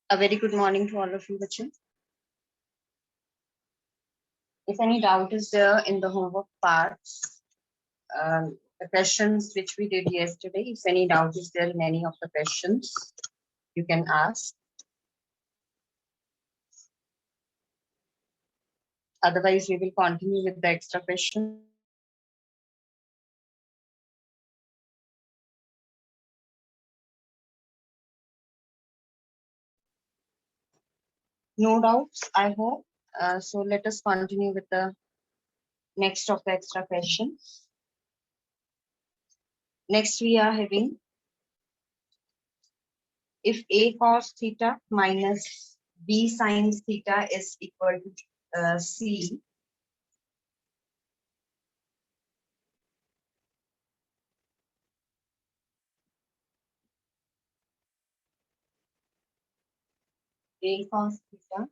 A very good morning to all of you, bachon. If any doubt is there in the homework parts, the questions which we did yesterday, if any doubt is there in any of the questions, you can ask. Otherwise, we will continue with the extra question. No doubts, I hope. So let us continue with the next of the extra questions. Next, we are having if A cos theta minus B sin theta is equal to C, A cos theta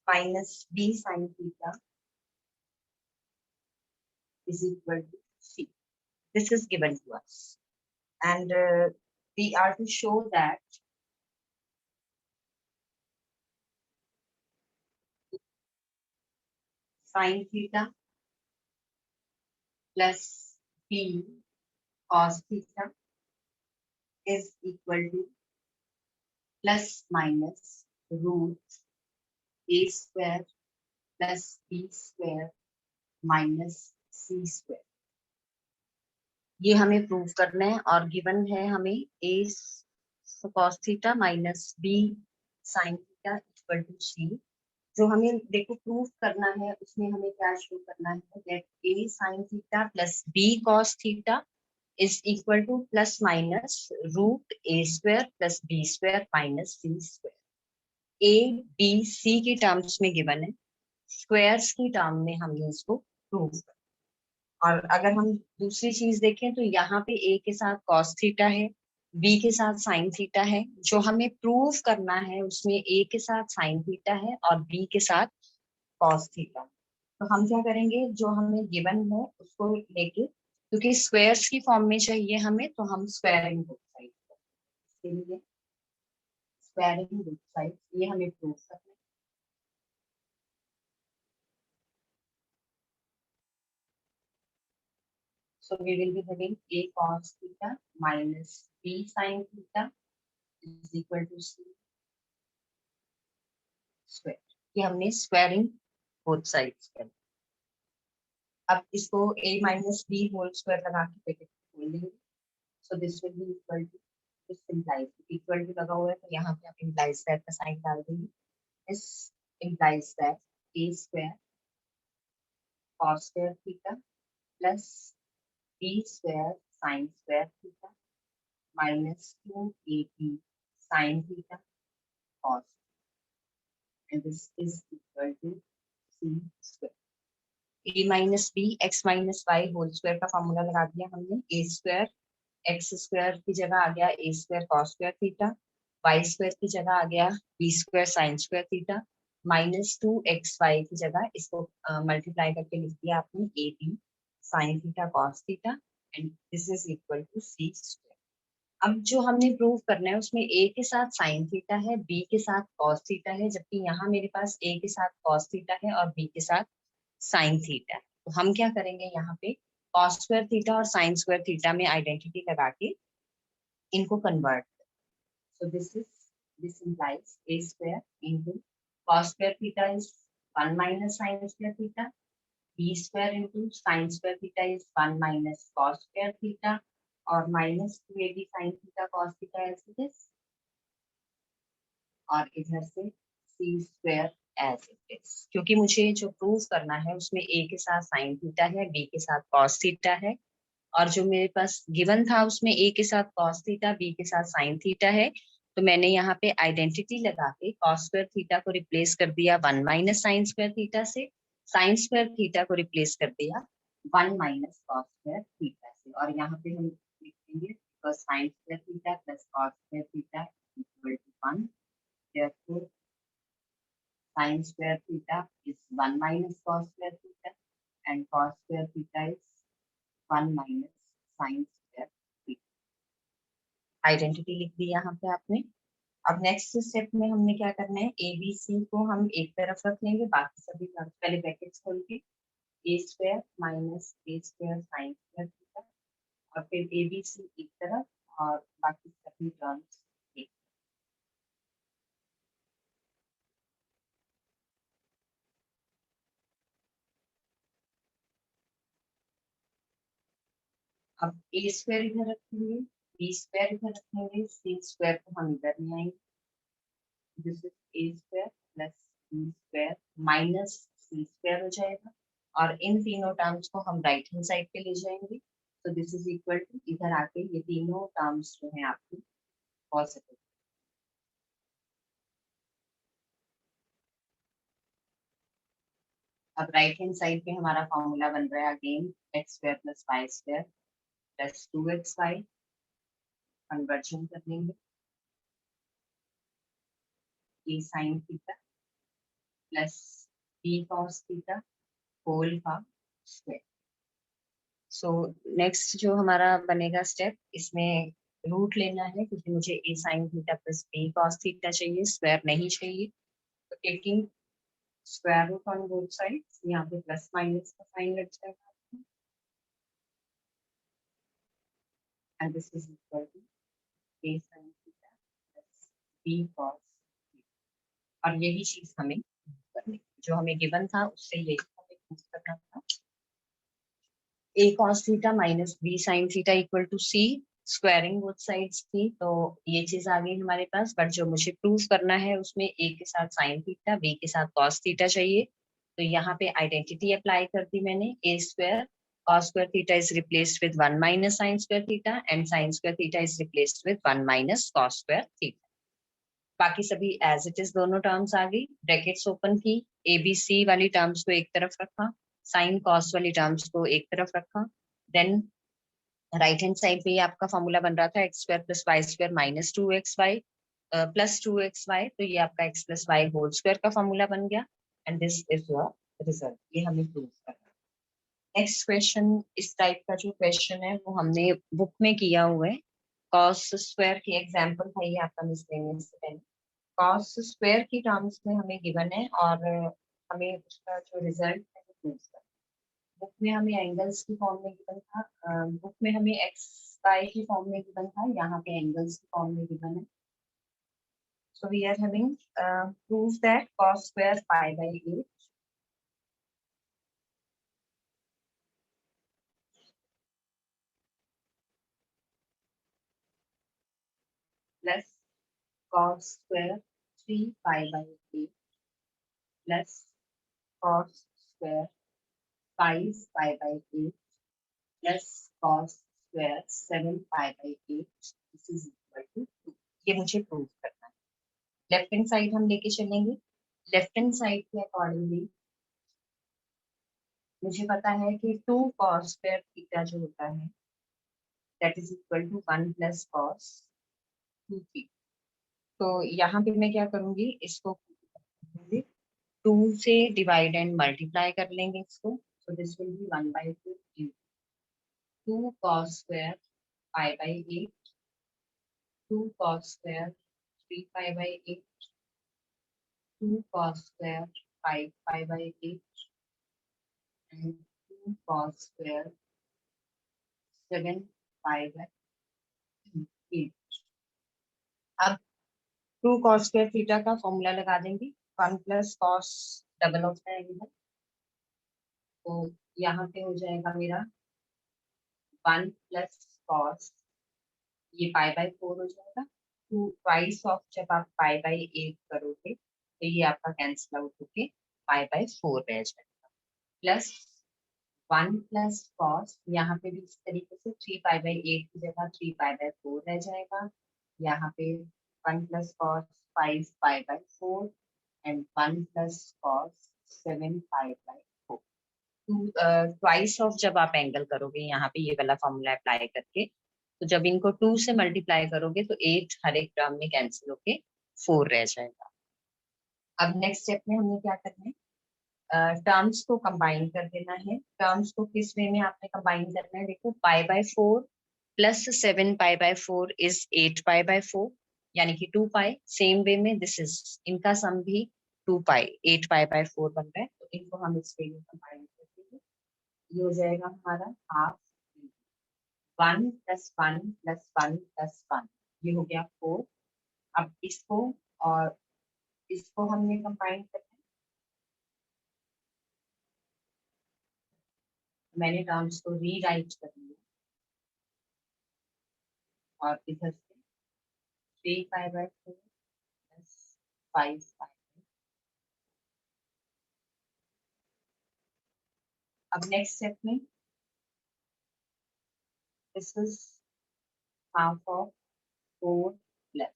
minus B sin theta is equal to C. This is given to us. And we are to show that sin theta plus B cos theta is equal to plus minus root A square plus B square minus C square. ये हमें prove करना है और given है हमें A cos theta minus B sin theta equal to C. जो हमें देखो प्रूव करना है उसमें हमें क्या शो करना है that A sin theta plus B cos theta is equal to plus minus root A square plus B square minus C square. A B C की टर्म्स में गिवन है, स्क्वायर्स की टर्म में हमने इसको प्रूव कर। और अगर हम दूसरी चीज देखें तो यहाँ पे A के साथ cos थीटा है, B के साथ sin थीटा है। जो हमें प्रूव करना है उसमें A के साथ sin थीटा है और B के साथ cos थीटा। तो हम क्या करेंगे, जो हमें गिवन है उसको लेके, क्योंकि स्क्वायर्स की फॉर्म में चाहिए हमें, तो हम स्क्वायरिंग बोथ साइड करेंगे। स्क्वायरिंग बोथ साइड ये हमें प्रूव करना है। So we will be having A cos theta minus B sin theta is equal to C square. ये हमने स्क्वायरिंग बोथ साइड्स कर। अब इसको A minus B whole square लगा के ब्रैकेट खोल देंगे। So this will be equal to, this implies equal to लगा हुआ है तो यहाँ पे आप implies that का साइन डाल देंगे। This implies that A square cos square theta plus B square sin square theta minus 2AB sin theta cos, and this is equal to C square. A minus B x minus y whole square का formula लगा दिया हमने। A square x square की जगह आ गया A square cos square theta, y square की जगह आ गया B square sin square theta, minus 2xy की जगह इसको मल्टीप्लाई करके लिख दिया आपने AB sin theta cos theta, and this is equal to C square. अब जो हमने प्रूव करना है उसमें A के साथ साइन थीटा है, B के साथ कॉस थीटा है, जबकि यहाँ मेरे पास A के साथ कॉस थीटा है और B के साथ साइन थीटा है। तो हम क्या करेंगे, यहाँ पे कॉस स्क्वायर थीटा और साइन स्क्वायर थीटा में आइडेंटिटी लगा के इनको convert. So this implies A square into cos square theta is 1 minus sin square theta, B square into sin square theta is 1 minus cos square theta, और minus 2AB sin theta cos theta as it is, और इधर से C square as it is. क्योंकि मुझे जो prove करना है उसमें A के साथ sin थीटा है, B के साथ cos थीटा है, और जो मेरे पास गिवन था उसमें A के साथ cos थीटा, B के साथ sin थीटा है। तो मैंने यहाँ पे आइडेंटिटी लगा के cos स्क्वायर थीटा को रिप्लेस कर दिया 1 माइनस साइन स्क्वायर थीटा से, साइन स्क्वायर थीटा को रिप्लेस कर दिया 1 माइनस cos स्क्वायर थीटा से, और यहाँ पे हम लिखेंगे because sin square theta plus cos square theta equal to 1. Therefore, sin square theta is 1 minus cos square theta and cos square theta is 1 minus sin square theta. Identity लिख दी यहाँ पे आपने। अब नेक्स्ट स्टेप में हमने क्या करना है, ए बी सी को हम एक तरफ रख लेंगे, बाकी सभी टर्म्स पहले ब्रैकेट्स खोल के ए स्क्वायर माइनस ए स्क्वायर साइन स्क्वायर थीटा, और फिर ए बी सी एक तरफ और बाकी सभी टर्म्स एक। अब ए स्क्वायर इधर रखेंगे, बी स्क्वायर इधर रखेंगे, सी स्क्वायर को हम इधर ले आएंगे, this is A square plus B square minus C square हो जाएगा, और इन तीनों टर्म्स को हम राइट हैंड साइड पे ले जाएंगे, तो दिस इज इक्वल टू इधर आके ये तीनों टर्म्स जो है आपकी पॉजिटिव। अब राइट हैंड साइड पे हमारा फॉर्मूला बन रहा है again x square plus Y square plus 2xy, conversion कर लेंगे, a sine theta plus b cos theta whole का स्क्वायर। सो नेक्स्ट जो हमारा बनेगा स्टेप, इसमें रूट लेना है क्योंकि मुझे a sine theta plus b cos theta चाहिए, स्क्वायर नहीं चाहिए, तो taking square root on both sides, यहाँ पे प्लस माइनस का साइन लग जाएगा, and this is equal to a sine theta plus b cos, और यही चीज हमें करनी, जो हमें गिवन था उससे यही हमें प्रूव करना था। A cos theta minus b sine theta equal to c, squaring both sides थी तो ये चीज आ गई हमारे पास, बट जो मुझे प्रूव करना है उसमें ए के साथ साइन थीटा, बी के साथ कॉस थीटा चाहिए, तो यहाँ पे आइडेंटिटी अप्लाई कर दी मैंने, ए square cos square theta is replaced with 1 minus sin square theta and sin square theta is replaced with 1 minus cos square theta। बाकी सभी एज इट इज दोनों टर्म्स आ गई, ब्रैकेट्स ओपन की, ए बी सी वाली terms को एक तरफ रखा, साइन कॉस वाली टर्म्स को एक तरफ रखा, देन राइट हैंड साइड पे ये आपका फॉर्मूला बन रहा था X square plus Y square minus 2xy plus 2xy, तो ये आपका X plus Y whole square का फॉर्मूला बन गया, and this is your result, ये हमें प्रूव करना है। नेक्स्ट क्वेश्चन, इस टाइप का जो क्वेश्चन है वो हमने बुक में किया हुआ है, कॉस स्क्वायर की एग्जांपल था ये आपका मिसलेनियस से पहले, कॉस स्क्वायर की टर्म्स में हमें गिवन है और हमें उसका जो रिजल्ट है वो प्रूव करना है। बुक में हमें एंगल्स की फॉर्म में गिवन था, बुक में हमें एक्स वाई की फॉर्म में गिवन था, यहाँ पे एंगल्स की फॉर्म में गिवन है। So we are having prove that cos square pi by 8 plus cos square 3 pi by 8 plus cos square 5 pi by 8 plus cos square 7 pi by 8, this is equal to 2। ये मुझे prove करना है। Left hand side हम लेके चलेंगे, left hand side के accordingly मुझे पता है कि 2 cos square थीटा जो होता है that is equal to 1 plus cos 2 theta, तो यहाँ पे मैं क्या करूंगी, इसको 2 से डिवाइड एंड मल्टीप्लाई कर लेंगे इसको, सो this will B 1 by 2 into 2 cos square pi by 8, 2 cos square 3 pi by 8, 2 cos square 5 pi by 8 and 2 cos square 7 pi by 8। अब 2 cos square थीटा का फॉर्मूला लगा देंगे, 1 प्लस cos डबल होता है इधर, तो यहाँ पे हो जाएगा मेरा 1 प्लस cos, ये पाई बाय 4 हो जाएगा, 2 ट्वाइस ऑफ जब आप पाई बाय 8 करोगे तो ये आपका कैंसिल आउट होके पाई बाय 4 रह जाएगा, प्लस 1 प्लस cos, यहाँ पे भी इस तरीके से 3 पाई बाय 8 की जगह 3 पाई बाय 4 रह जाएगा, यहाँ पे 1 plus cos 5 pi by 4 and 1 plus cos 7 pi by 4। Twice of जब आप एंगल करोगे यहाँ पे ये वाला फॉर्मूला अप्लाई करके, तो जब इनको 2 से मल्टीप्लाई करोगे तो 8 हर एक टर्म में कैंसिल होके 4 रह जाएगा। अब नेक्स्ट स्टेप में हमें क्या करना है, टर्म्स को कंबाइन कर देना है। टर्म्स को किस वे में आपने कंबाइन करना है, देखो pi by 4 plus 7 pi by 4 is 8 pi by 4, यानी कि 2 पाई। सेम वे में दिस इज, इनका सम भी 2 पाई, 8 पाई बाय 4 बन रहा है, तो इनको हम इस वे में कंबाइन करते हैं। ये हो जाएगा हमारा हाफ 1 प्लस 1 प्लस 1 प्लस 1, ये हो गया 4। अब इसको और इसको हमने कंबाइन करना है। मैंने टर्म्स को रीराइट कर लिया और इधर से 3 पाई बाय 4 प्लस 5 पाई। अब नेक्स्ट स्टेप में this is half of 4 plus.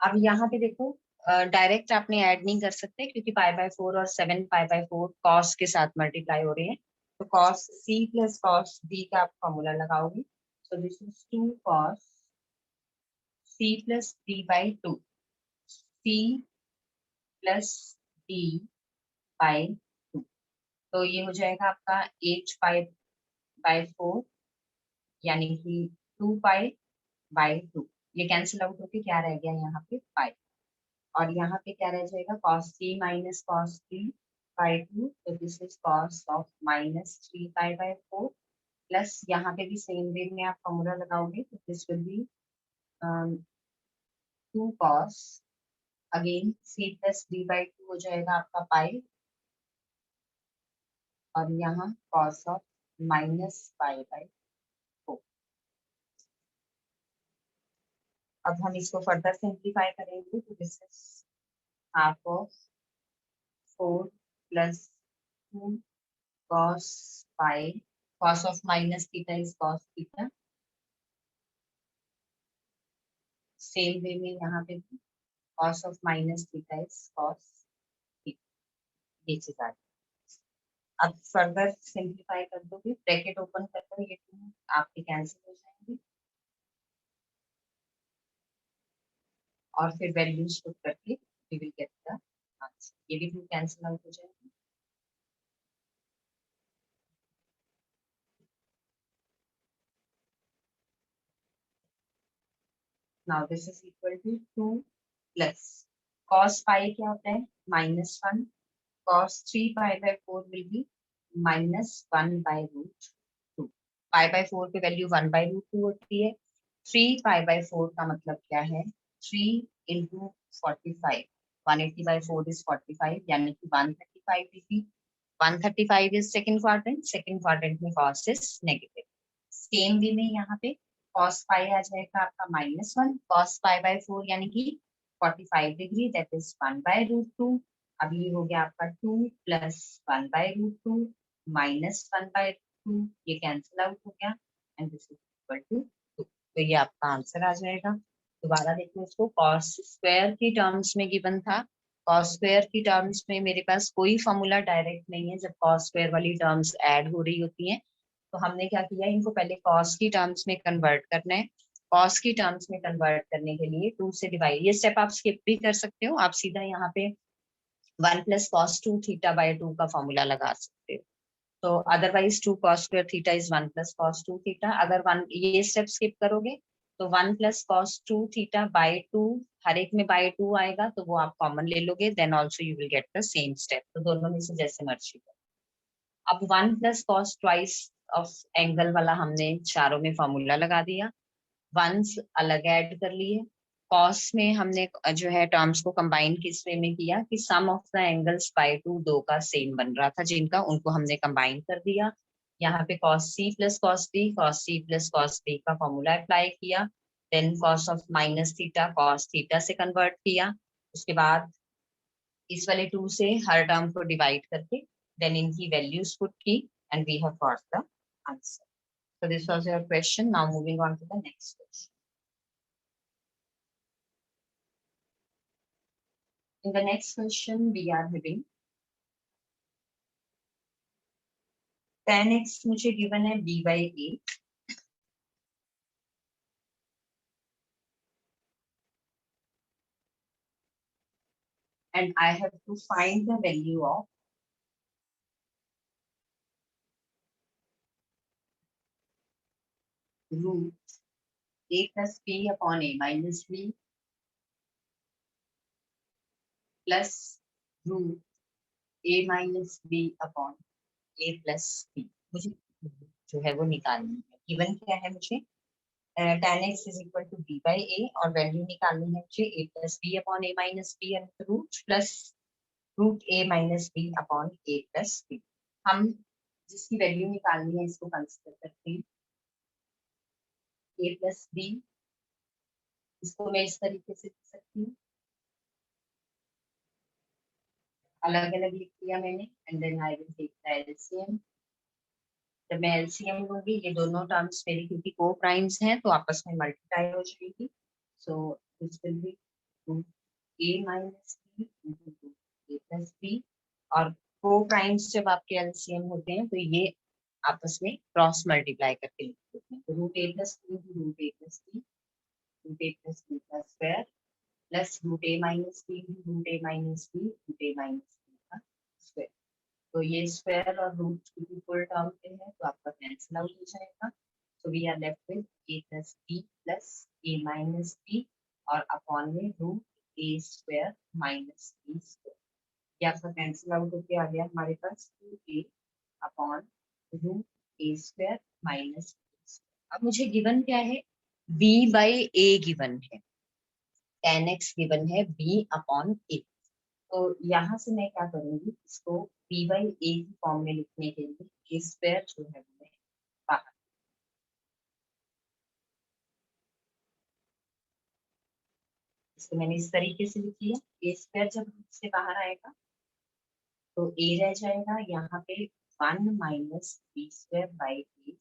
अब यहाँ पे देखो डायरेक्ट आपने ऐड नहीं कर सकते क्योंकि पाई बाय 4 और 7 पाई बाय 4 कॉस के साथ मल्टीप्लाई हो रहे हैं, तो cos C plus cos D का आप फॉर्मूला लगाओगे। So this is 2 cos C plus D by 2, C plus D by 2, तो ये हो जाएगा आपका 8 पाई बाय 4 यानी कि 2 पाई बाई 2। ये कैंसिल आउट होके क्या रह गया यहाँ पे पाई, और यहाँ पे क्या रह जाएगा cos c minus cos 3 by 2, तो this is cos of minus 3 pi by 4 plus यहाँ पे भी सेम वे में आप फॉर्मूला लगाओगे, तो this will B 2 cos again c plus d by 2 हो जाएगा आपका पाई, और यहाँ cos of minus pi by 4। अब हम इसको फर्दर सिंप्लीफाई करेंगे, तो this is half of 4 plus 2 cos pi, cos of minus theta is cos theta। Same way में यहाँ पे भी cos of minus theta is cos theta, ये चीज आ गई। अब फर्दर सिंप्लीफाई कर दोगे, ब्रैकेट ओपन कर दो, ये टू आपके कैंसिल हो जाएंगे और फिर वैल्यूज पुट करके we will get the answer. ये भी टू कैंसिल आउट हो जाएंगे। Now this is equal to 2 plus cos pi क्या होता है -1, cos 3 pi by 4 will be -1 by root 2। Pi by 4 पे वैल्यू 1 बाय रूट 2 होती है। 3 पाई बाय 4 का मतलब क्या है, 3 इंटू 45, 180 बाय 4 इज 45 यानी कि 135 डिग्री। 135 इज सेकंड क्वाड्रेंट में cos is negative. Same way में यहाँ पे cos पाई आ जाएगा आपका -1, cos पाई बाय 4 यानी कि 45 degree, that is 1 by root 2। अब ये हो गया आपका 2 plus 1 by root 2 minus 1 by 2, ये कैंसिल आउट हो गया and this is equal to 2। तो ये आपका आंसर आ जाएगा। दोबारा देखो इसको, cos स्क्वायर की टर्म्स में गिवन था। cos स्क्वायर की टर्म्स में मेरे पास कोई फॉर्मूला डायरेक्ट नहीं है जब cos स्क्वायर वाली टर्म्स ऐड हो रही होती हैं, तो हमने क्या किया, इनको पहले cos की टर्म्स में कन्वर्ट करना है। cos की टर्म्स में कन्वर्ट करने के लिए 2 से डिवाइड, ये स्टेप आप स्किप भी कर सकते हो, आप सीधा यहाँ पे 1 प्लस कॉस 2 थीटा बाय 2 का फॉर्मूला लगा सकते हो। तो otherwise 2 cos square theta is 1 plus cos 2 theta. अगर वन ये स्टेप स्किप करोगे तो 1 प्लस cos 2 थीटा बाय 2, हर एक में बाय 2 आएगा तो वो आप कॉमन ले लोगे, then also you will get the same step. तो दोनों में से जैसे मर्जी करो। अब 1 plus cos twice of angle वाला हमने चारों में फॉर्मूला लगा दिया, वंस अलग ऐड कर लिए। कॉस में हमने जो है टर्म्स को कंबाइन किस वे में किया कि सम ऑफ द एंगल्स बाय 2 दो का सेम बन रहा था जिनका, उनको हमने कंबाइन कर दिया। यहाँ पे cos c plus cos c plus cos d का फॉर्मूला अप्लाई किया, then cos of minus theta cos theta से कन्वर्ट किया। उसके बाद इस वाले 2 से हर टर्म को डिवाइड करके देन इनकी वैल्यूज पुट की and we have got the answer. So this was your question. Now moving on to the next question. In the next question, we are having tan x मुझे given है b by 8, and I have to find the value of root a plus b upon a minus b plus root A minus B upon A plus B, मुझे जो है वो निकालनी है। Given क्या है मुझे, tan x is equal to b by a, और वैल्यू निकालनी है मुझे a plus b upon a minus b root plus root A minus B upon A plus b. हम जिसकी वैल्यू निकालनी है इसको कंसिडर करते हैं a प्लस बी। इसको मैं इस तरीके से लिख सकती हूँ, अलग अलग लिख लिया मैंने, and then I will take the LCM. जब मैं एलसीएम लूंगी ये दोनों टर्म्स मेरी क्योंकि को प्राइम्स हैं तो आपस में मल्टीप्लाई हो जाएगी। So this will be root A minus B into root A plus B, और को प्राइम्स जब आपके एलसीएम होते हैं तो ये आपस में क्रॉस मल्टीप्लाई करके लिख देते हैं। तो root A plus B into root A plus B, root A plus B का स्क्वायर प्लस रूट ए माइनस बी इंटू रूट ए माइनस बी रूट ए माइनस बी का स्क्वायर। तो ये स्क्वायर और रूट की फुल टर्म पे है तो आपका कैंसिल आउट हो जाएगा। So we are left with a plus B plus A minus B और अपॉन में root A square minus B square. ये आपका कैंसिल आउट होके आ गया हमारे पास 2a upon root A square minus B square. अब मुझे गिवन क्या है, b बाई ए गिवन है, tan x गिवन है b अपॉन ए। तो यहाँ से मैं क्या करूंगी, इसको b बाई ए की फॉर्म में लिखने के लिए ए स्क्वायर जो है वो मैं बाहर, इसको मैंने इस तरीके से लिख लिया। ए स्क्वायर जब से बाहर आएगा तो ए रह जाएगा यहाँ पे 1 माइनस बी स्क्वायर बाई ए,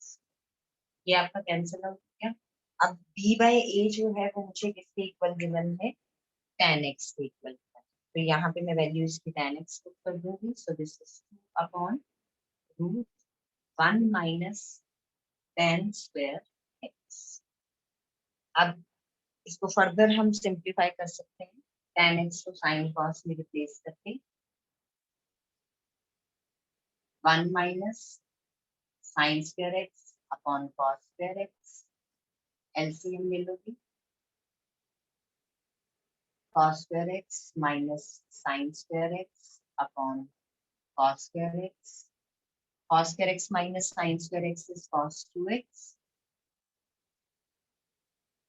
ये आपका कैंसिल आउट हो गया। अब b बाई ए जो है वो मुझे किसके इक्वल गिवन है, tan x के इक्वल। तो यहाँ पे मैं वैल्यू इसकी tan x पुट कर दूंगी। So this is 2 upon root 1 minus tan square x। अब इसको फर्दर हम सिंप्लीफाई कर सकते हैं, tan x को sin cos में रिप्लेस करके 1 minus sin square x upon cos square x, LCM ले लोगी, cos square x minus sin square x upon cos square x, cos square x minus sin square x is cos 2x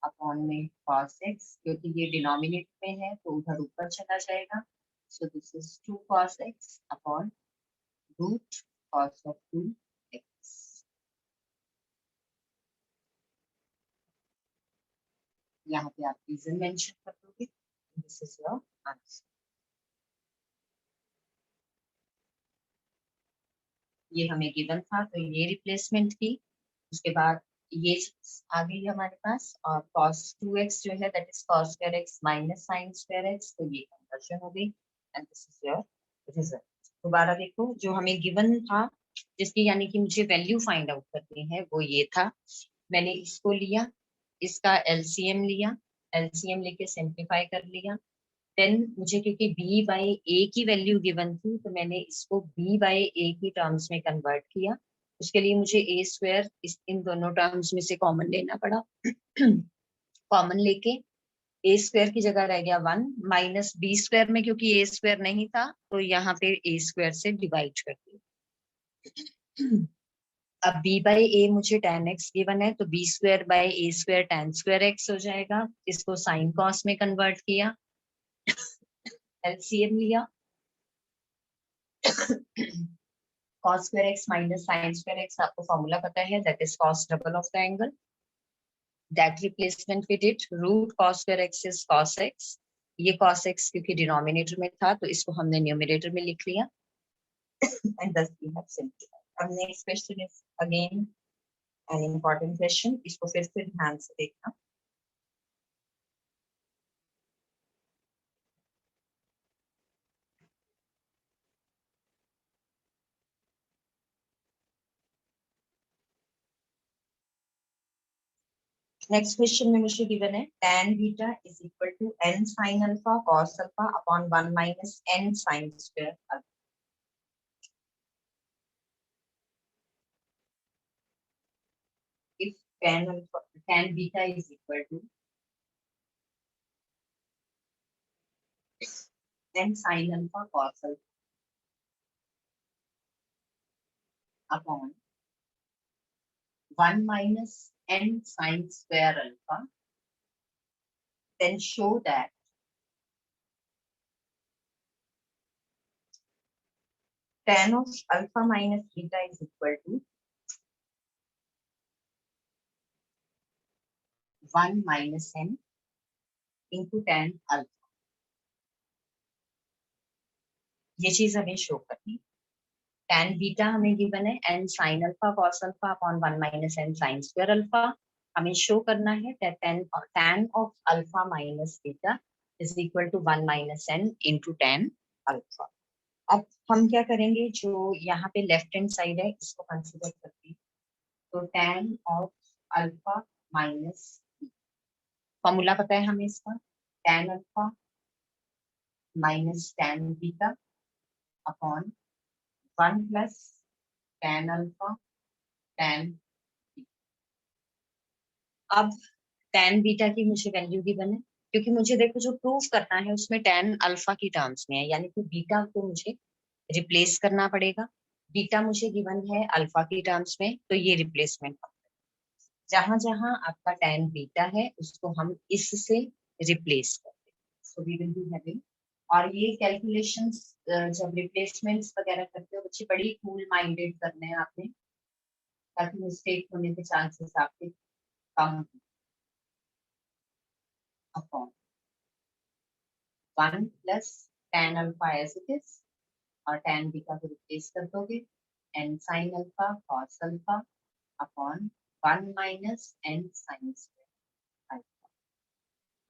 upon में cos x, क्योंकि ये denominator में है तो उधर ऊपर चला जाएगा। So this is 2 cos x upon root cos of 2x। यहाँ पे आप रीजन मेंशन कर दोगे, दिस इज योर आंसर। ये हमें गिवन था तो ये रिप्लेसमेंट की, उसके बाद ये आ गई हमारे पास, और cos 2x जो है that is cos square x minus sin square x, तो ये कन्वर्जन हो गई and this is your result. दोबारा देखो जो हमें गिवन था जिसकी यानी कि मुझे वैल्यू फाइंड आउट करनी है वो ये था, मैंने इसको लिया, इसका एलसीएम लिया, एलसीएम लेके सिंप्लीफाई कर लिया, देन मुझे क्योंकि b बाई ए की वैल्यू गिवन थी तो मैंने इसको b बाई ए की टर्म्स में कन्वर्ट किया। उसके लिए मुझे ए स्क्वायर इन दोनों टर्म्स में से कॉमन लेना पड़ा। कॉमन लेके ए स्क्वायर की जगह रह गया 1 माइनस बी स्क्वायर में, क्योंकि ए स्क्वायर नहीं था तो यहाँ पे ए स्क्वायर से डिवाइड कर दिया। अब b बाई ए मुझे tan x गिवन है तो b square by A square tan square x हो जाएगा। इसको साइन कॉस में कन्वर्ट किया, एलसीएम लिया, cos square x minus sin square x आपको फॉर्मूला पता है, that is cos double of the angle, that replacement we did, root cos square x is cos x, ये cos x क्योंकि denominator में था तो इसको हमने न्यूमरेटर में लिख लिया and thus we have simplified. अब next question is again an important question, इसको फिर से ध्यान से देखना। नेक्स्ट क्वेश्चन में मुझे गिवन है tan beta is equal to n sin alpha cos alpha upon 1 minus n sin square alpha. If tan beta is equal to n sin alpha cos alpha upon 1 minus n sin square alpha, then show that tan of alpha minus beta is equal to 1 minus n into tan alpha. ये चीज हमें show करनी। tan beta हमें given है n sin alpha cos alpha upon 1 minus n sin square alpha। हमें show करना है tan of alpha minus beta is equal to 1 minus n into tan alpha। अब हम क्या करेंगे, जो यहाँ पे लेफ्ट हैंड साइड है इसको कंसीडर करते हैं। तो tan of alpha minus, formula पता है हमें इसका, tan alpha minus tan beta upon 1 plus tan alpha tan। अब tan बीटा की मुझे वैल्यू गिवन है, क्योंकि मुझे देखो जो प्रूफ करना है उसमें tan अल्फा की टर्म्स में है, यानी कि बीटा को मुझे रिप्लेस करना पड़ेगा। बीटा मुझे गिवन है अल्फा की टर्म्स में, तो ये रिप्लेसमेंट, जहां जहां आपका tan बीटा है उसको हम इससे रिप्लेस करते हैं। So we will be having, और ये कैलकुलेशंस जब रिप्लेसमेंट्स वगैरह करते हो बच्चे बड़ी कूल माइंडेड करने हैं आपने, ताकि मिस्टेक होने के चांसेस आपके कम। Upon 1 plus tan alpha as it is, और tan बीटा को रिप्लेस कर दोगे n sin alpha cos alpha upon 1 minus n sin square alpha.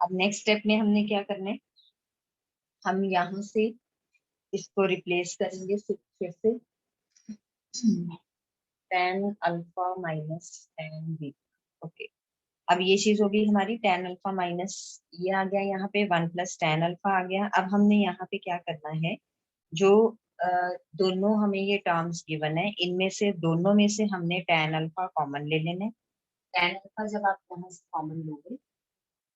अब नेक्स्ट स्टेप में हमने क्या करना है, हम यहाँ से इसको रिप्लेस करेंगे फिर से tan alpha minus tan beta. Okay, अब ये चीज होगी हमारी tan अल्फा माइनस, ये आ गया यहाँ पे 1 प्लस tan अल्फा आ गया। अब हमने यहाँ पे क्या करना है, जो दोनों हमें ये टर्म्स गिवन है इनमें से दोनों में से हमने tan अल्फा कॉमन ले लेना है। tan अल्फा जब आप यहाँ से कॉमन लोगे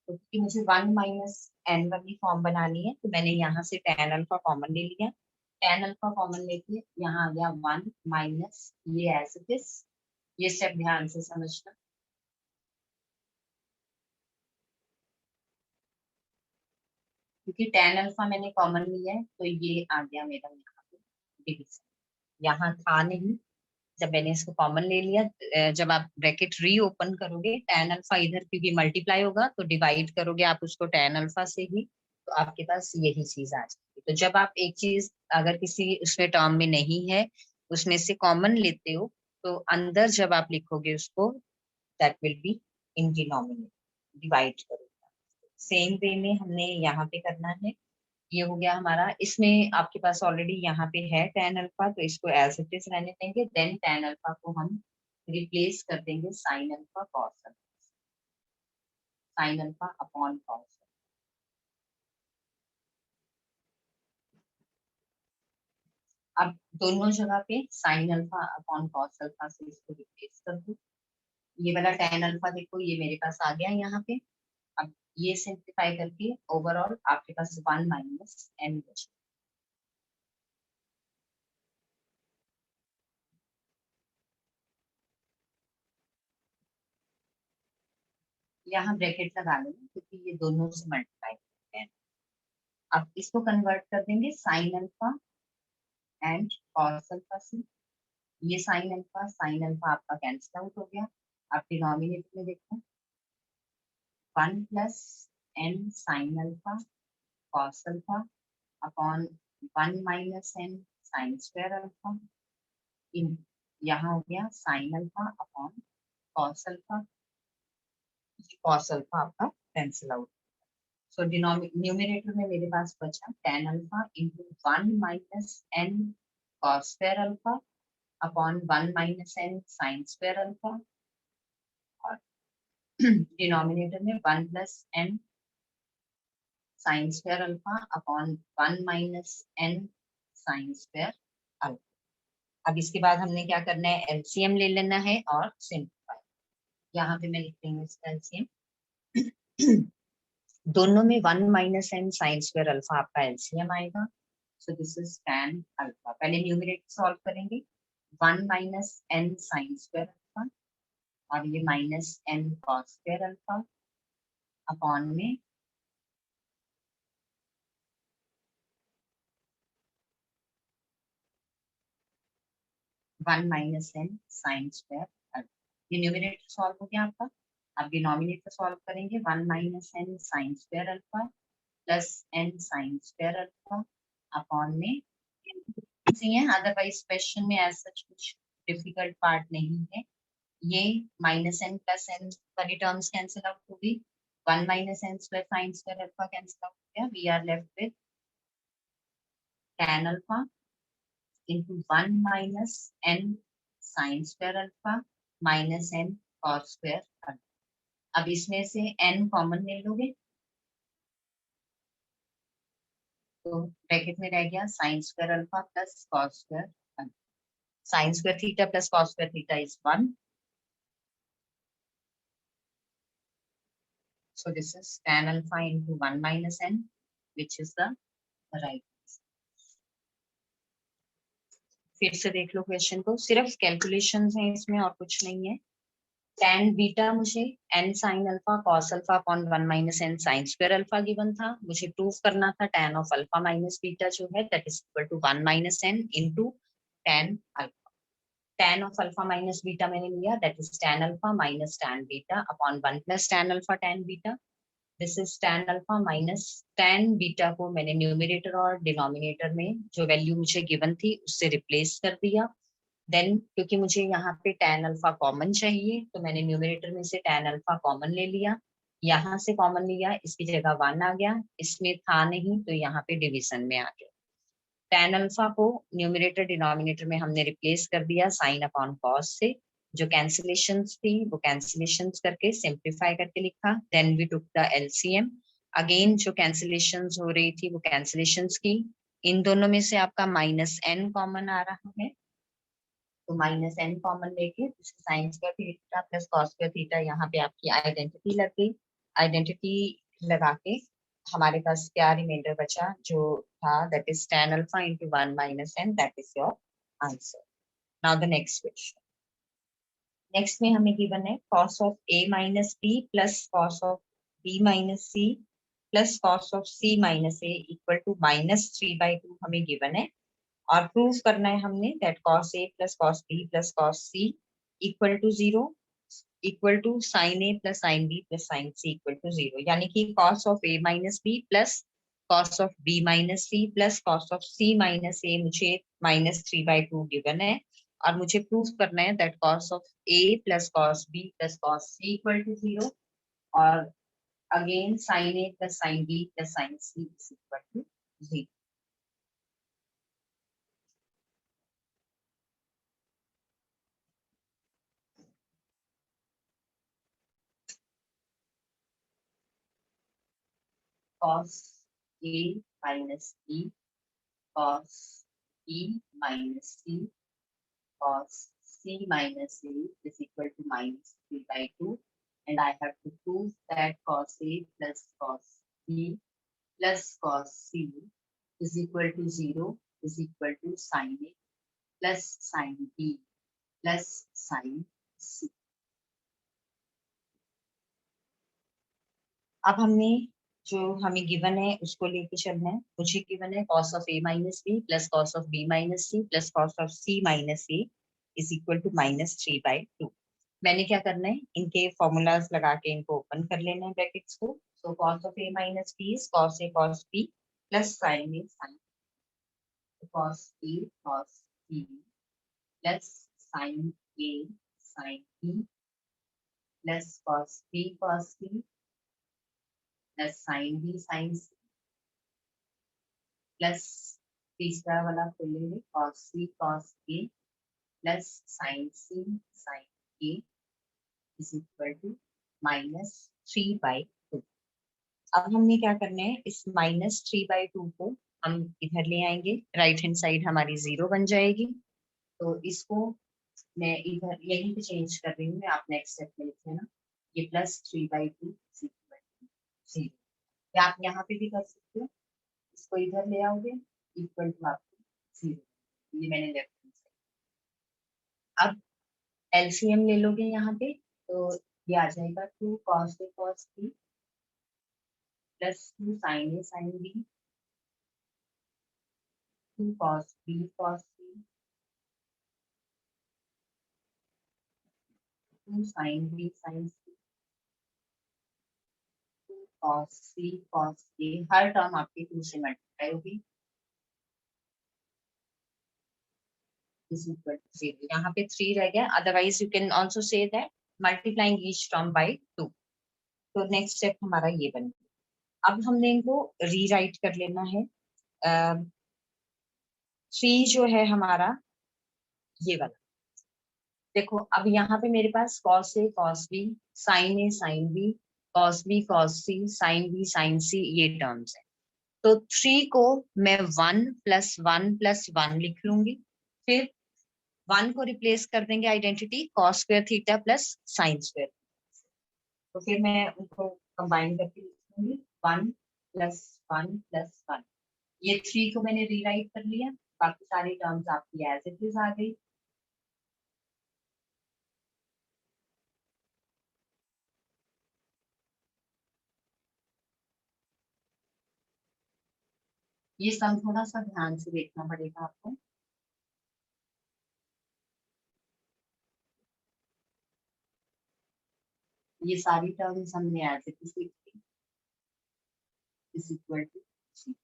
तो क्योंकि मुझे 1 माइनस n वाली फॉर्म बनानी है, तो मैंने यहाँ से tan अल्फा कॉमन ले लिया। tan अल्फा कॉमन लेके यहाँ आ गया 1 माइनस ये एज इट इज। ये स्टेप ध्यान से समझना, क्योंकि tan अल्फा मैंने कॉमन लिया है तो ये आ गया मेरा यहाँ पे डिवीजन, यहाँ था नहीं। जब मैंने इसको कॉमन ले लिया, जब आप ब्रैकेट री ओपन करोगे tan अल्फा इधर क्योंकि मल्टीप्लाई होगा तो डिवाइड करोगे आप उसको tan अल्फा से ही, तो आपके पास यही चीज आ जाएगी। तो जब आप एक चीज अगर किसी उसमें टर्म में नहीं है उसमें से कॉमन लेते हो, तो अंदर जब आप लिखोगे उसको that will be in denominator, divide करोगे। सेम वे में हमने यहाँ पे करना है। ये हो गया हमारा, इसमें आपके पास ऑलरेडी यहाँ पे है tan अल्फा, तो इसको एज इट इज रहने देंगे। देन tan अल्फा को हम रिप्लेस कर देंगे sin alpha cos alpha, sin alpha upon cos। अब दोनों जगह पे sin alpha upon cos alpha से इसको रिप्लेस कर दो। ये वाला tan अल्फा देखो ये मेरे पास आ गया यहाँ पे। अब ये सिंप्लीफाई करके ओवरऑल आपके पास 1 माइनस n बचा। यहाँ ब्रैकेट लगा लेना क्योंकि ये दोनों से मल्टीप्लाई करते हैं। अब इसको कन्वर्ट कर देंगे sin alpha and cos alpha से। ये साइन अल्फा आपका कैंसिल आउट हो गया। आप डिनोमिनेटर में देखो 1 plus n sine alpha cos alpha upon 1 minus n sine square alpha, इन यहाँ हो गया sine alpha upon cos alpha. cos alpha आपका कैंसिल आउट। सो न्यूमिनेटर में मेरे पास बचा tan alpha into 1 minus n cos square alpha upon 1 minus n sine square alpha, और डिनोमिनेटर में 1 plus n sine square alpha upon 1 minus n sine square alpha. अब इसके बाद हमने क्या करना है, एलसीएम ले लेना है और सिंप्लीफाई। यहाँ पे मैं लिख रही हूँ इसका एलसीएम। दोनों में 1 minus N sine square alpha आपका एलसीएम आएगा। So this is tan alpha. पहले न्यूमरेटर सॉल्व करेंगे, 1 minus N sine square alpha और ये minus N cos square alpha upon में 1 minus N sine square alpha. ये न्यूमरेटर सॉल्व हो गया आपका। अब डिनोमिनेटर सॉल्व करेंगे, 1 minus N sine square alpha plus N sine square alpha upon में है। अदरवाइज क्वेश्चन में ऐसा कुछ डिफिकल्ट पार्ट नहीं है। ये माइनस एन प्लस एन वाली टर्म्स कैंसिल आउट होगी, 1 minus N square sine square alpha cancel out हो गया। We are left with tan alpha into 1 minus n sin square alpha minus n cos square alpha। अब इसमें से n common ले लोगे तो ब्रैकेट में रह गया sin square alpha plus cos square alpha। sin square theta plus cos square theta is 1, so this is tan alpha into 1 minus n, which is the right। फिर से देख लो क्वेश्चन को, सिर्फ कैलकुलेशंस हैं इसमें और कुछ नहीं है। tan बीटा मुझे n sin alpha cos alpha upon 1 minus n sin square alpha given था। मुझे प्रूफ करना था tan of alpha minus beta जो है that is equal to 1 minus n into tan alpha. tan of alpha minus beta मैंने लिया, that is tan alpha minus tan beta upon 1 plus tan alpha tan beta. This is tan alpha minus tan beta को मैंने numerator और denominator में जो value मुझे given थी उससे रिप्लेस कर दिया। देन क्योंकि मुझे यहाँ पे tan अल्फा कॉमन चाहिए तो मैंने न्यूमरेटर में से tan अल्फा कॉमन ले लिया, यहाँ से कॉमन लिया, इसकी जगह 1 आ गया, इसमें था नहीं तो यहाँ पे डिवीजन में आ गया। tan अल्फा को न्यूमरेटर डिनोमिनेटर में हमने रिप्लेस कर दिया साइन अपॉन कॉस से। जो कैंसिलेशंस थी वो कैंसिलेशंस करके सिंप्लीफाई करके लिखा। Then we took the LCM. Again जो कैंसिलेशंस हो रही थी वो कैंसिलेशंस की। इन दोनों में से आपका माइनस एन कॉमन आ रहा है तो माइनस एन कॉमन लेके sine square theta plus cos square theta यहाँ पे आपकी आइडेंटिटी लग गई। आइडेंटिटी लगा के हमारे पास क्या रिमाइंडर बचा जो था that is tan alpha into 1 minus n, that is your answer. Now the next question. Next में हमें गिवन है cos of a minus b plus cos of b minus c plus cos of c minus a equal to -3/2 हमें given है। और proof करना है हमने that cos a plus cos b plus cos c equal to 0 equal to sin a plus sin b plus sin c equal to 0। यानी कि cos of a minus b plus cos of b minus c plus cos of c minus a मुझे -3/2 given है और मुझे proof करना है that cos of a plus cos b plus cos c equal to 0 और again sin a plus sin b plus sin c is equal to 0। cos a minus b cos b minus c cos c minus a is equal to -3/2 and I have to prove that cos a plus cos b plus cos c is equal to 0 is equal to sin a plus sin b plus sin c। अब हमने जो हमें given है उसको लेके चलना है। मुझे गिवन है cos of a minus B plus cos of b minus c plus cos of c minus a is equal to -3/2। मैंने क्या करना है, इनके फॉर्मूलाज लगा के इनको ओपन कर लेना है ब्रैकेट्स को। So cos of a minus b is cos a cos b plus sin a sin cos a cos b plus sin a sin b plus cos b cos b plus sin b sin c plus तीसरा वाला खोलेंगे cos c cos a plus sin c sin a is equal to -3/2। अब हमने क्या करना है, इस -3/2 को हम इधर ले आएंगे, राइट हैंड साइड हमारी 0 बन जाएगी। तो इसको मैं इधर यहीं पे चेंज कर रही हूँ, मैं आप नेक्स्ट स्टेप में लिख लेना। ये +3/2 इज इक्वल टू 0। या आप यहाँ पे भी कर सकते हो, इसको इधर ले आओगे, इक्वल टू आपको 0, ये मैंने लेफ्ट हैंड साइड। अब एलसीएम ले लोगे यहाँ पे, तो ये आ जाएगा 2 cos A cos B plus 2 sin A sin B, 2 cos B cos C, 2 sin B sin C, 2 cos C cos A, her term आपकी 2 से मल्टीप्लाई होगी, is equal to 0. यहाँ पे 3 रह गया, otherwise you can also say that multiplying each term by 2. तो next step हमारा ये बन गया। अब हमने इनको रीराइट कर लेना है। 3 जो है हमारा ये वाला, देखो अब यहाँ पे मेरे पास cos A cos B sin A sin B cos B cos C sin B sin C ये टर्म्स है। तो 3 को मैं 1 + 1 + 1 लिख लूंगी, फिर 1 को रिप्लेस कर देंगे identity cos square theta plus sine square. तो फिर मैं उनको कंबाइन करके लिखूंगी 1 + 1 + 1। ये 3 को मैंने रीराइट कर लिया, बाकी सारी टर्म्स आपकी एज इट इज आ गई। ये सम थोड़ा सा ध्यान से देखना पड़ेगा आपको। ये सारी टर्म्स हमने एज इट इज लिखी, इज इक्वल टू 3।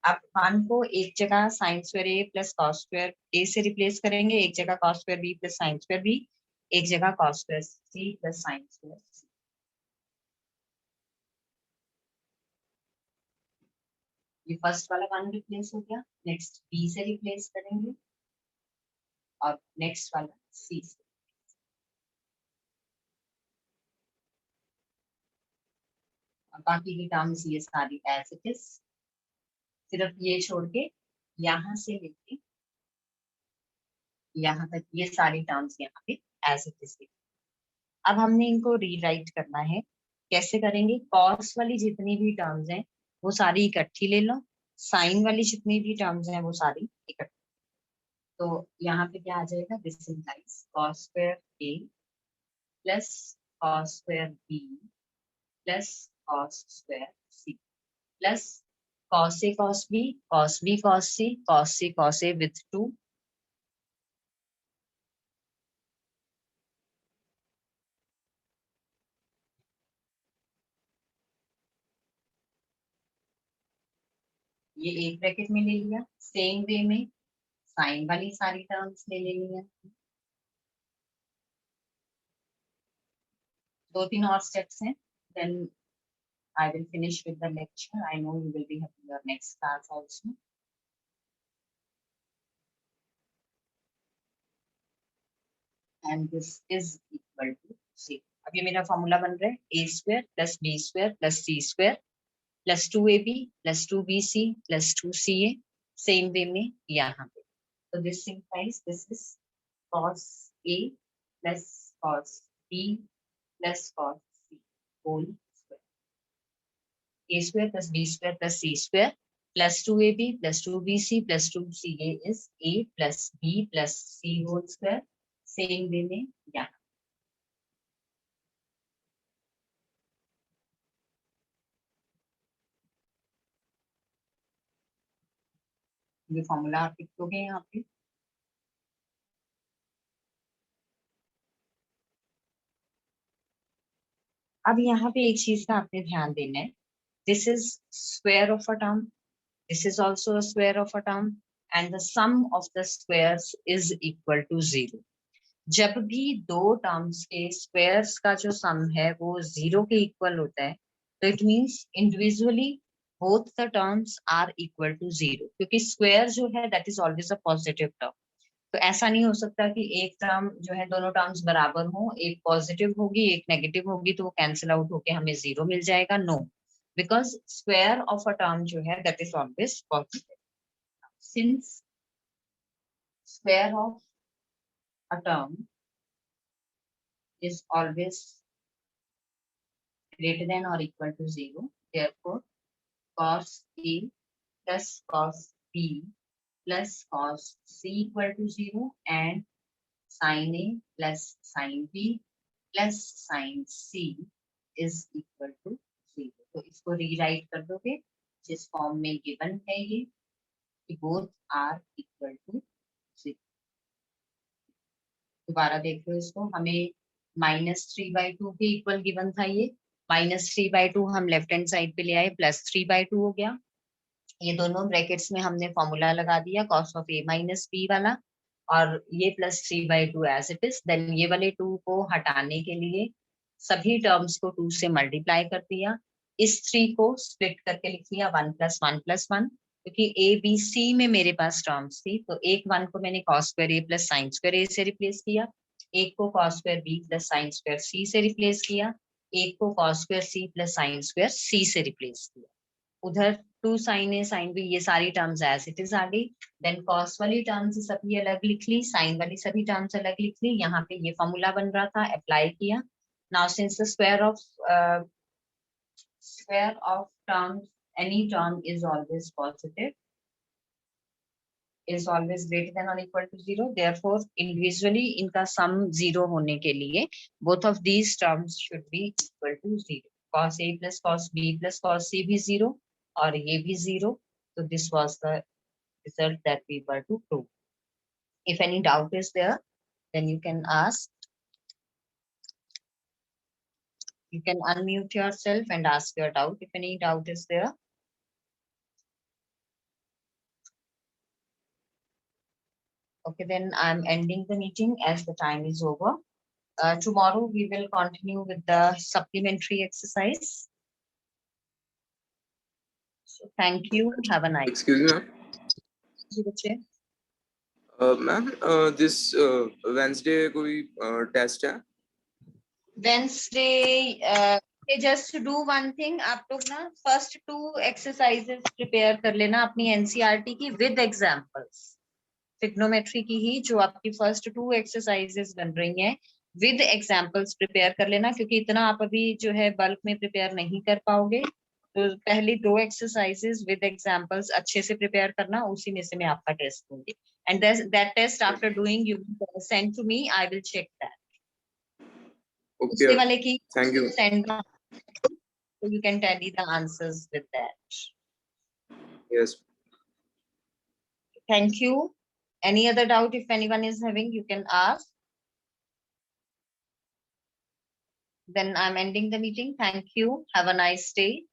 अब 1 को एक जगह sine square A plus cos square a से रिप्लेस करेंगे, एक जगह cos square B plus sine square b, एक जगह कॉस स्क्वायर सी प्लस साइन स्क्वायर सी। ये फर्स्ट वाला 1 रिप्लेस हो गया, नेक्स्ट बी से रिप्लेस करेंगे और नेक्स्ट वाला सी से। और बाकी की टर्म्स ये सारी एज इट इज, सिर्फ ये छोड़ के यहाँ से लेके यहाँ तक ये सारी टर्म्स यहाँ पे एज इट इज। अब हमने इनको रीराइट करना है, कैसे करेंगे? कॉस वाली जितनी भी टर्म्स हैं वो सारी इकट्ठी ले लो, साइन वाली जितनी भी टर्म्स हैं वो सारी इकट्ठी। तो यहाँ पे क्या आ जाएगा? This implies cos square A plus cos square B plus cos square C plus cos A cos B cos B cos C cos A with 2 ये एक ब्रैकेट में ले लिया। सेम वे में साइन वाली सारी टर्म्स ले लेनी है। 2-3 और स्टेप्स हैं, then I will finish with the lecture. I know you will be having your next class also. And this is equal to C. अब ये मेरा फॉर्मूला बन रहा है a square plus b square plus c square plus 2ab plus 2bc plus 2ca, same way में यहाँ पे। तो this implies this is cos a plus cos b plus cos c whole square. A square plus b square plus c square plus 2ab plus 2bc plus 2ca is a plus b plus c whole square, same way में यहाँ। ये formula आप लिख दोगे यहाँ पे। अब यहाँ पे एक चीज का आपने ध्यान देना है, this is square of a term, this is also square of a term and the sum of the squares is equal to 0। जब भी दो टर्म्स के स्क्वायर्स का जो सम है वो 0 के इक्वल होता है, तो it means individually both the terms are equal to 0, क्योंकि स्क्वायर जो है that is always a positive term. तो ऐसा नहीं हो सकता कि एक टर्म जो है दोनों टर्म्स बराबर हो, एक पॉजिटिव होगी एक नेगेटिव होगी तो वो कैंसिल आउट होके हमें 0 मिल जाएगा। No, because square of a term जो है that is always positive. Since square of a term is always greater than or equal to 0. Therefore, cos A plus cos B plus cos C equal to 0 and sin A plus sin B plus sin C is equal to 0. तो इसको rewrite कर दोगे जिस form में given है ये कि both are equal to 0. दोबारा देख लो इसको, हमें -3/2 के इक्वल गिवन था ये. -3/2 हम लेफ्ट हैंड साइड पे ले आए, +3/2 हो गया. ये दोनों ब्रैकेट्स में हमने फॉर्मूला लगा दिया cos of A minus B वाला, और ये +3/2 एज इट इज. देन ये वाले 2 को हटाने के लिए सभी टर्म्स को 2 से मल्टीप्लाई कर दिया. इस 3 को स्प्लिट करके लिख लिया 1 + 1 + 1, क्योंकि A B C में मेरे पास टर्म्स थी, तो एक 1 को मैंने cos square A plus sine square A से रिप्लेस किया, एक को cos square B plus sine square C से रिप्लेस किया, एक को cos square C plus sine square C से रिप्लेस किया. उधर 2 sin A sin B ये सारी टर्म्स एज इट इज आ गई. देन cos वाली टर्म्स सभी अलग लिख ली, sin वाली सभी टर्म्स अलग लिख ली. यहाँ पे ये फॉर्मूला बन रहा था, अप्लाई किया. Now since the square of terms, any term is always positive, is always greater than or equal to 0. Therefore, individually इनका sum 0 होने के लिए both of these terms should be equal to 0. cos A plus cos B plus cos C भी 0 और ये भी 0. So this was the result that we were to prove. If any doubt is there, then you can ask. You can unmute yourself and ask your doubt if any doubt is there. Okay, then I'm ending the meeting as the time is over. Tomorrow we will continue with the supplementary exercise. So thank you. Have a nice. Excuse me, ma'am. जी बच्चे. Ma'am, this Wednesday कोई test है? Wednesday, just to do one thing, आप लोग ना first 2 exercises prepare कर लेना अपनी NCERT की with examples. ट्रिग्नोमेट्री की ही जो आपकी फर्स्ट 2 एक्सरसाइजेस बन रही हैं विद एग्जांपल्स प्रिपेयर कर लेना, क्योंकि इतना आप अभी जो है बल्क में प्रिपेयर नहीं कर पाओगे. तो पहली 2 एक्सरसाइजेस विद एग्जांपल्स अच्छे से प्रिपेयर करना, उसी में से मैं आपका टेस्ट दूंगी. And that test after doing you send to me, I will check that. उसके वाले की thank you. Send, so you can tally the answers with that. Yes. Thank you. Any other doubt if anyone is having, you can ask. Then I'm ending the meeting. Thank you. Have a nice day.